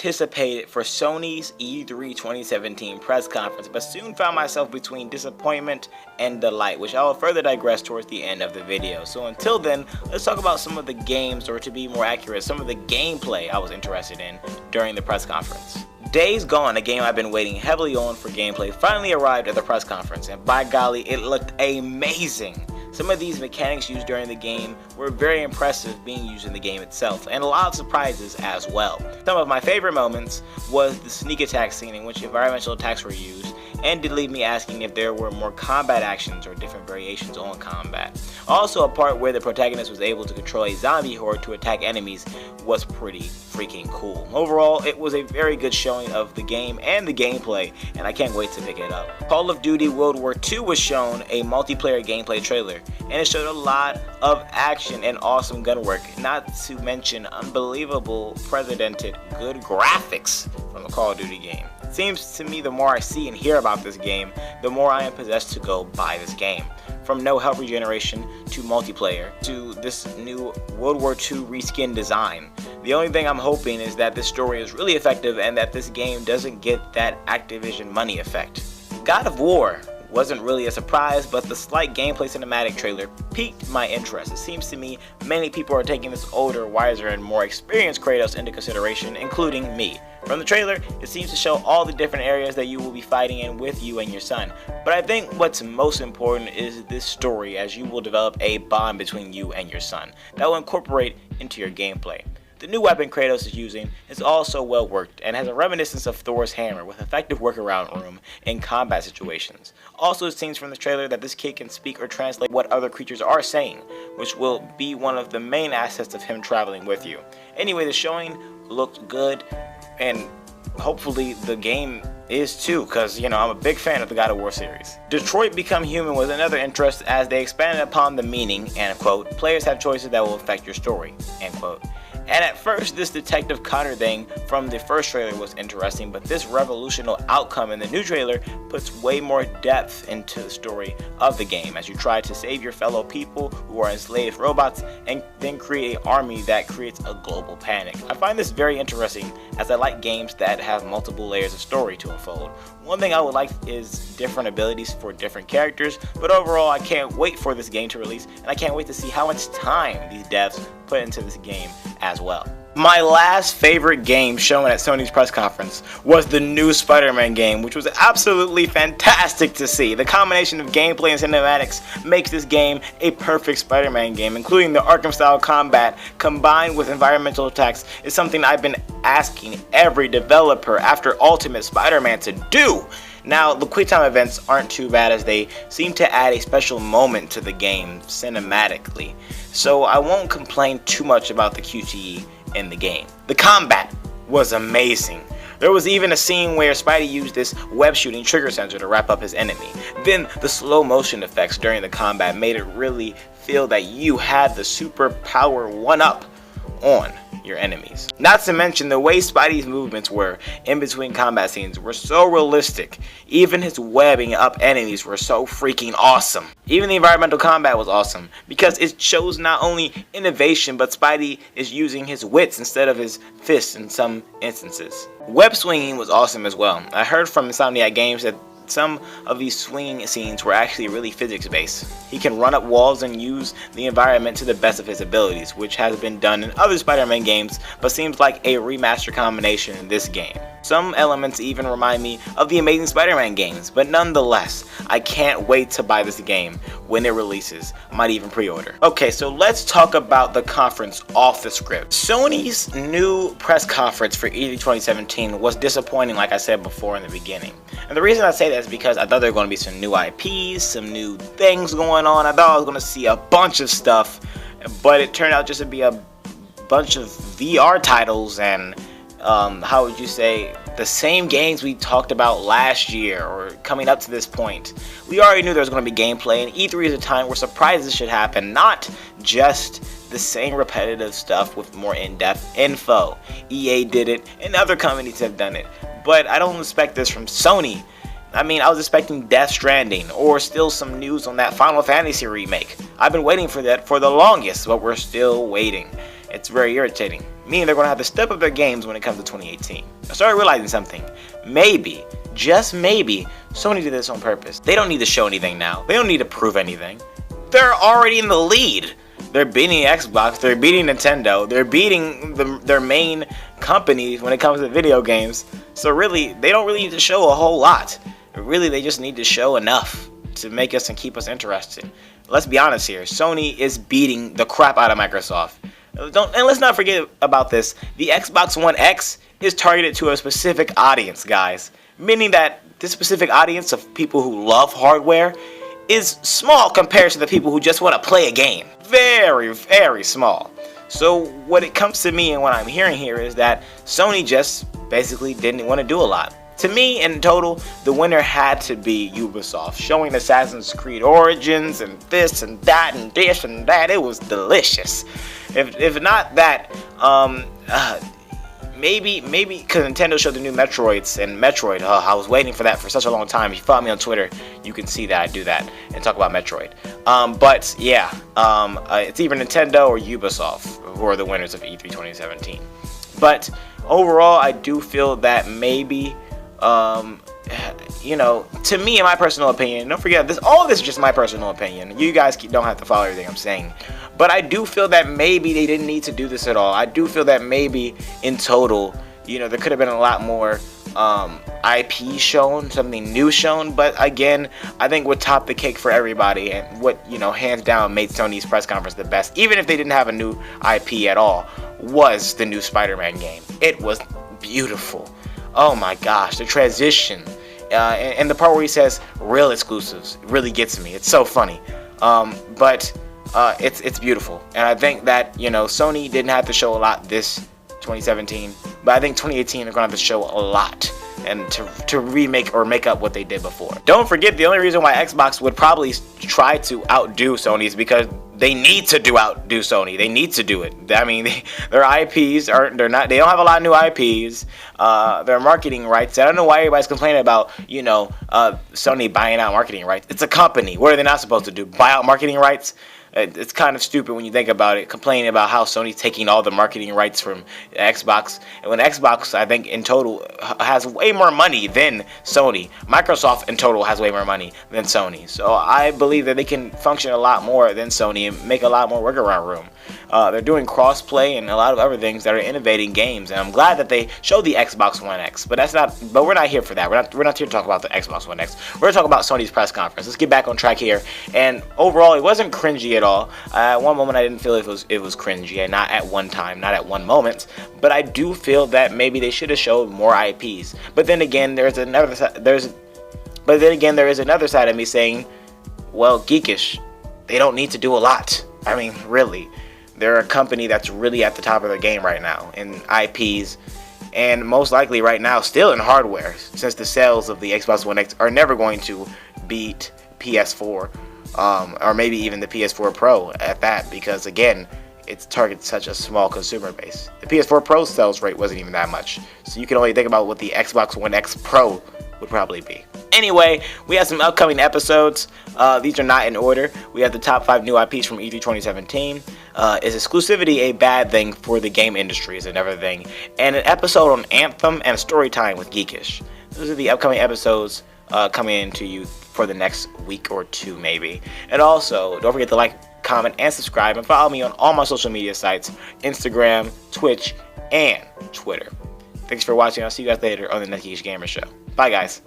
anticipated for Sony's E3 2017 press conference, but soon found myself between disappointment and delight, which I will further digress towards the end of the video. So until then, let's talk about some of the games, or to be more accurate, some of the gameplay I was interested in during the press conference. Days Gone, a game I've been waiting heavily on for gameplay, finally arrived at the press conference, and by golly, it looked amazing. Some of these mechanics used during the game were very impressive being used in the game itself, and a lot of surprises as well. Some of my favorite moments was the sneak attack scene in which environmental attacks were used, and did leave me asking if there were more combat actions or different variations on combat. Also, a part where the protagonist was able to control a zombie horde to attack enemies was pretty freaking cool. Overall, it was a very good showing of the game and the gameplay, and I can't wait to pick it up. Call of Duty World War II was shown a multiplayer gameplay trailer, and it showed a lot of action and awesome gun work, not to mention unbelievable, precedented good graphics from a Call of Duty game. It seems to me the more I see and hear about this game, the more I am possessed to go buy this game. From no health regeneration to multiplayer to this new World War II reskin design. The only thing I'm hoping is that this story is really effective and that this game doesn't get that Activision money effect. God of War wasn't really a surprise, but the slight gameplay cinematic trailer piqued my interest. It seems to me many people are taking this older, wiser, and more experienced Kratos into consideration, including me. From the trailer, it seems to show all the different areas that you will be fighting in with you and your son. But I think what's most important is this story, as you will develop a bond between you and your son that will incorporate into your gameplay. The new weapon Kratos is using is also well worked and has a reminiscence of Thor's hammer with effective workaround room in combat situations. Also, it seems from the trailer that this kid can speak or translate what other creatures are saying, which will be one of the main assets of him traveling with you. Anyway, the showing looked good, and hopefully the game is too, because I'm a big fan of the God of War series. Detroit Become Human was another interest as they expanded upon the meaning, and quote, players have choices that will affect your story, end quote. And at first, this Detective Connor thing from the first trailer was interesting, but this revolutionary outcome in the new trailer puts way more depth into the story of the game as you try to save your fellow people who are enslaved robots and then create an army that creates a global panic. I find this very interesting as I like games that have multiple layers of story to unfold. One thing I would like is different abilities for different characters, but overall I can't wait for this game to release, and I can't wait to see how much time these devs put into this game as well. My last favorite game shown at Sony's press conference was the new Spider-Man game, which was absolutely fantastic to see. The combination of gameplay and cinematics makes this game a perfect Spider-Man game, including the Arkham-style combat combined with environmental attacks is something I've been asking every developer after Ultimate Spider-Man to do. Now, the QuickTime events aren't too bad as they seem to add a special moment to the game cinematically, so I won't complain too much about the QTE in the game. The combat was amazing. There was even a scene where Spidey used this web shooting trigger sensor to wrap up his enemy. Then the slow motion effects during the combat made it really feel that you had the superpower one-up on your enemies. Not to mention the way Spidey's movements were in between combat scenes were so realistic. Even his webbing up enemies were so freaking awesome. Even the environmental combat was awesome because it shows not only innovation, but Spidey is using his wits instead of his fists in some instances. Web swinging was awesome as well. I heard from Insomniac Games that some of these swinging scenes were actually really physics-based. He can run up walls and use the environment to the best of his abilities, which has been done in other Spider-Man games, but seems like a remastered combination in this game. Some elements even remind me of the Amazing Spider-Man games, but nonetheless, I can't wait to buy this game when it releases. I might even pre-order. Okay, so let's talk about the conference off the script. Sony's new press conference for E3 2017 was disappointing, like I said before in the beginning. And the reason I say that is because I thought there were going to be some new IPs, some new things going on. I thought I was going to see a bunch of stuff, but it turned out just to be a bunch of VR titles and how would you say, the same games we talked about last year or coming up to this point. We already knew there was going to be gameplay, and E3 is a time where surprises should happen, not just the same repetitive stuff with more in-depth info. EA did it, and other companies have done it, but I don't expect this from Sony. I mean, I was expecting Death Stranding or still some news on that Final Fantasy remake. I've been waiting for that for the longest, but we're still waiting. It's very irritating. Meaning they're going to have to step up their games when it comes to 2018. I started realizing something. Maybe, just maybe, Sony did this on purpose. They don't need to show anything now. They don't need to prove anything. They're already in the lead. They're beating Xbox, they're beating Nintendo, they're beating their main companies when it comes to video games. So really, they don't really need to show a whole lot. Really, they just need to show enough to make us and keep us interested. Let's be honest here, Sony is beating the crap out of Microsoft. And let's not forget about this, the Xbox One X is targeted to a specific audience, guys. Meaning that this specific audience of people who love hardware is small compared to the people who just want to play a game. Very, very small. So what it comes to me and what I'm hearing here is that Sony just basically didn't want to do a lot. To me, in total, the winner had to be Ubisoft, showing Assassin's Creed Origins and this and that and this and that. It was delicious. If not that, maybe because Nintendo showed the new Metroids and Metroid. I was waiting for that for such a long time. If you follow me on Twitter, you can see that I do that and talk about Metroid. But yeah, it's either Nintendo or Ubisoft who are the winners of E3 2017. But overall, I do feel that maybe, you know, to me, in my personal opinion, don't forget this. All this is just my personal opinion. You guys don't have to follow everything I'm saying. But I do feel that maybe they didn't need to do this at all. I do feel that maybe in total, you know, there could have been a lot more IP shown, something new shown. But again, I think what topped the cake for everybody and what, you know, hands down made Sony's press conference the best, even if they didn't have a new IP at all, was the new Spider-Man game. It was beautiful. Oh my gosh, the transition and the part where he says real exclusives really gets me. It's so funny. But it's beautiful, and I think that, you know, Sony didn't have to show a lot this 2017, but I think 2018 they're gonna have to show a lot and to remake or make up what they did before. Don't forget, the only reason why Xbox would probably try to outdo Sony is because they need to outdo Sony. They need to do it. I mean, their IPs they don't have a lot of new IPs. Their marketing rights, I don't know why everybody's complaining about, you know, Sony buying out marketing rights. It's a company. What are they not supposed to do? Buy out marketing rights? It's kind of stupid when you think about it, complaining about how Sony's taking all the marketing rights from Xbox. And when Xbox, I think, in total has way more money than Sony. Microsoft, in total, has way more money than Sony. So I believe that they can function a lot more than Sony and make a lot more workaround room. They're doing cross-play and a lot of other things that are innovating games. And I'm glad that they showed the Xbox One X. But we're not here for that. We're not here to talk about the Xbox One X. We're going to talk about Sony's press conference. Let's get back on track here. And overall, it wasn't cringy at all. At one moment, I didn't feel it was cringy, and not at one time, not at one moment. But I do feel that maybe they should have showed more IPs. But then again, there is another side of me saying, well, Geekish, they don't need to do a lot. I mean, really, they're a company that's really at the top of their game right now in IPs, and most likely right now still in hardware, since the sales of the Xbox One X are never going to beat PS4. Or maybe even the PS4 Pro at that, because again, it targets such a small consumer base. The PS4 Pro sales rate wasn't even that much, so you can only think about what the Xbox One X Pro would probably be. Anyway, we have some upcoming episodes. These are not in order. We have the top 5 new IPs from E3 2017. Is exclusivity a bad thing for the game industry is another thing, and an episode on Anthem and story time with Geekish. Those are the upcoming episodes coming into you for the next week or two, maybe. And also, don't forget to like, comment, and subscribe, and follow me on all my social media sites: Instagram, Twitch, and Twitter. Thanks for watching. I'll see you guys later on the Geekish Gamer Show. Bye, guys.